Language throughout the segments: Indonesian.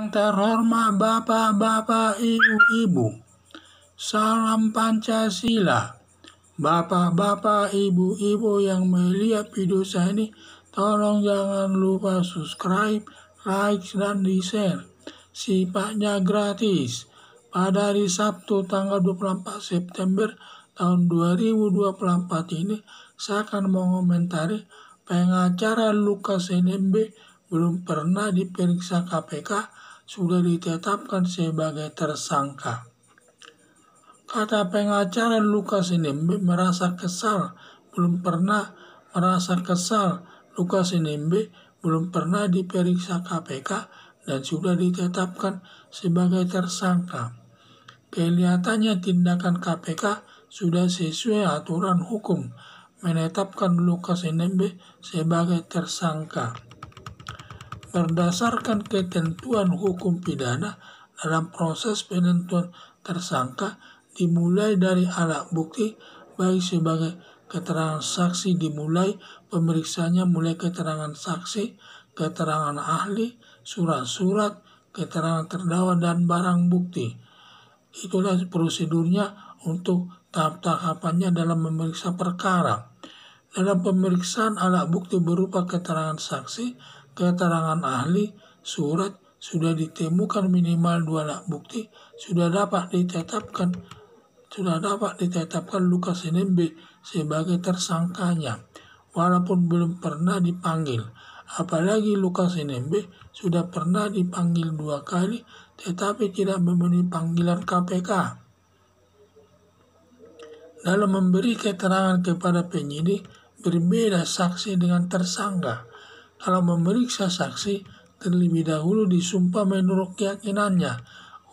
Yang terhormat Bapak-Bapak, Ibu-Ibu, salam Pancasila. Bapak-bapak, ibu-ibu yang melihat video saya ini, tolong jangan lupa subscribe, like, dan di-share. Sifatnya gratis. Pada hari Sabtu tanggal 24 September tahun 2024 ini, saya akan mengomentari pengacara Lukas NMB belum pernah diperiksa KPK, sudah ditetapkan sebagai tersangka. Kata pengacara Lukas NMB merasa kesal, Lukas NMB belum pernah diperiksa KPK dan sudah ditetapkan sebagai tersangka. Kelihatannya tindakan KPK sudah sesuai aturan hukum, menetapkan Lukas NMB sebagai tersangka. Berdasarkan ketentuan hukum pidana, dalam proses penentuan tersangka dimulai dari alat bukti, baik sebagai keterangan saksi dimulai pemeriksaannya mulai keterangan saksi, keterangan ahli, surat-surat, keterangan terdakwa, dan barang bukti. Itulah prosedurnya untuk tahap-tahapannya dalam memeriksa perkara. Dalam pemeriksaan alat bukti berupa keterangan saksi, keterangan ahli, surat, sudah ditemukan minimal 2 alat bukti, sudah dapat ditetapkan Lukas NMB sebagai tersangkanya, walaupun belum pernah dipanggil. Apalagi Lukas NMB sudah pernah dipanggil 2 kali, tetapi tidak memenuhi panggilan KPK. Dalam memberi keterangan kepada penyidik, berbeda saksi dengan tersangka. Kalau memeriksa saksi, terlebih dahulu disumpah menurut keyakinannya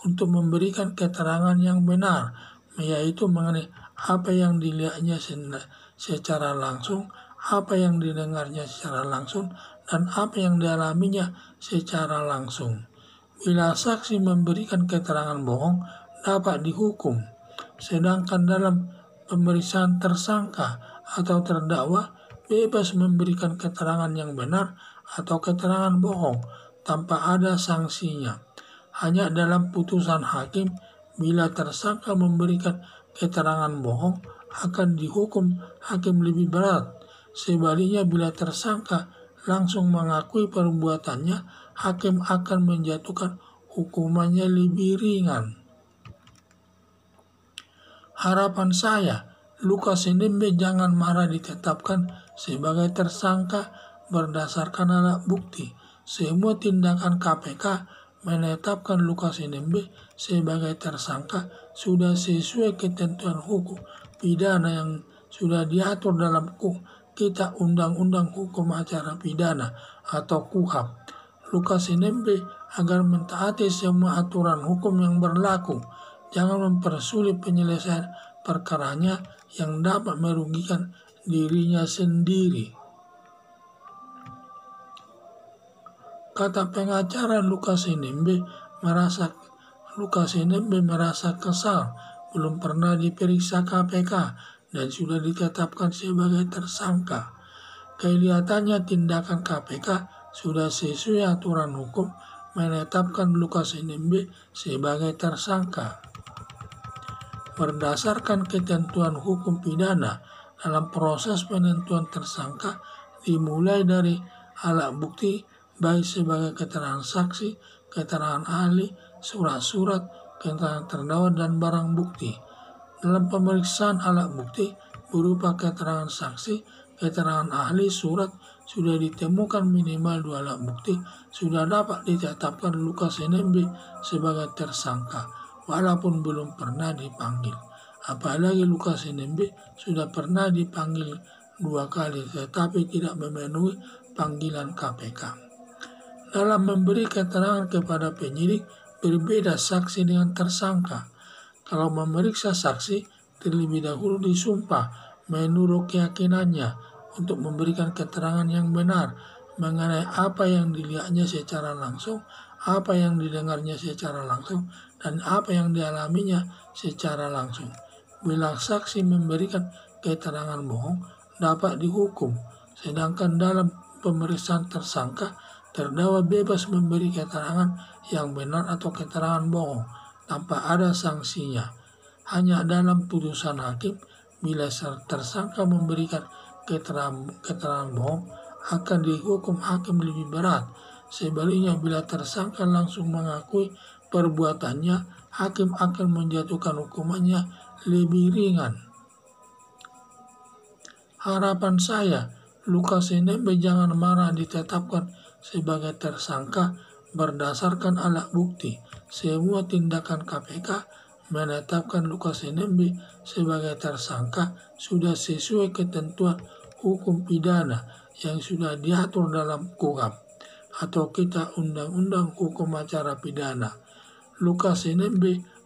untuk memberikan keterangan yang benar, yaitu mengenai apa yang dilihatnya secara langsung, apa yang didengarnya secara langsung, dan apa yang dialaminya secara langsung. Bila saksi memberikan keterangan bohong, dapat dihukum. Sedangkan dalam pemeriksaan tersangka atau terdakwa, bebas memberikan keterangan yang benar atau keterangan bohong tanpa ada sanksinya. Hanya dalam putusan hakim, bila tersangka memberikan keterangan bohong, akan dihukum hakim lebih berat. Sebaliknya, bila tersangka langsung mengakui perbuatannya, hakim akan menjatuhkan hukumannya lebih ringan. Harapan saya, Lukas NMB jangan marah ditetapkan sebagai tersangka berdasarkan alat bukti. Semua tindakan KPK menetapkan Lukas NMB sebagai tersangka sudah sesuai ketentuan hukum pidana yang sudah diatur dalam Kitab Undang-Undang Hukum Acara Pidana atau KUHP. Lukas NMB agar mentaati semua aturan hukum yang berlaku, jangan mempersulit penyelesaian perkaranya yang dapat merugikan dirinya sendiri. Kata pengacara Lukas NMB merasa kesal, belum pernah diperiksa KPK dan sudah ditetapkan sebagai tersangka. Kelihatannya tindakan KPK sudah sesuai aturan hukum, menetapkan Lukas NMB sebagai tersangka. Berdasarkan ketentuan hukum pidana, dalam proses penentuan tersangka dimulai dari alat bukti, baik sebagai keterangan saksi, keterangan ahli, surat-surat, keterangan terdakwa, dan barang bukti. Dalam pemeriksaan alat bukti berupa keterangan saksi, keterangan ahli, surat, sudah ditemukan minimal 2 alat bukti, sudah dapat ditetapkan Lukas NMB sebagai tersangka, walaupun belum pernah dipanggil. Apalagi Lukas NMB sudah pernah dipanggil 2 kali, tetapi tidak memenuhi panggilan KPK. Dalam memberi keterangan kepada penyidik, berbeda saksi dengan tersangka. Kalau memeriksa saksi, terlebih dahulu disumpah menurut keyakinannya untuk memberikan keterangan yang benar mengenai apa yang dilihatnya secara langsung, apa yang didengarnya secara langsung, dan apa yang dialaminya secara langsung. Bila saksi memberikan keterangan bohong, dapat dihukum. Sedangkan dalam pemeriksaan tersangka, terdakwa bebas memberi keterangan yang benar atau keterangan bohong tanpa ada sanksinya. Hanya dalam putusan hakim, bila tersangka memberikan keterangan bohong, akan dihukum hakim lebih berat. Sebaliknya, bila tersangka langsung mengakui perbuatannya, hakim akan menjatuhkan hukumannya lebih ringan. Harapan saya, Lukas NMB jangan marah ditetapkan sebagai tersangka berdasarkan alat bukti. Semua tindakan KPK menetapkan Lukas NMB sebagai tersangka sudah sesuai ketentuan hukum pidana yang sudah diatur dalam KUHP atau Kitab Undang-Undang Hukum Acara Pidana. Lukas NMB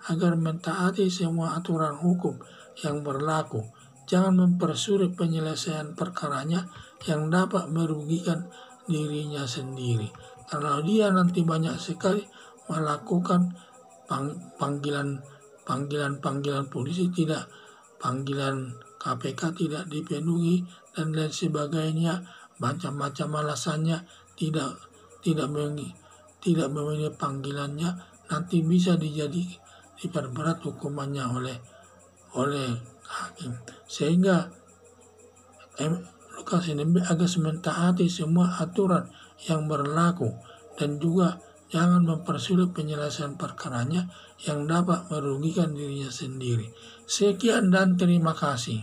agar mentaati semua aturan hukum yang berlaku. Jangan mempersulit penyelesaian perkaranya yang dapat merugikan dirinya sendiri. Karena dia nanti banyak sekali melakukan panggilan polisi, panggilan KPK tidak dipenuhi dan lain sebagainya, macam-macam alasannya tidak memenuhi panggilannya, nanti bisa diperberat hukumannya oleh hakim. Sehingga Lukas NMB agar mentaati semua aturan yang berlaku dan juga jangan mempersulit penyelesaian perkaranya yang dapat merugikan dirinya sendiri. Sekian dan terima kasih.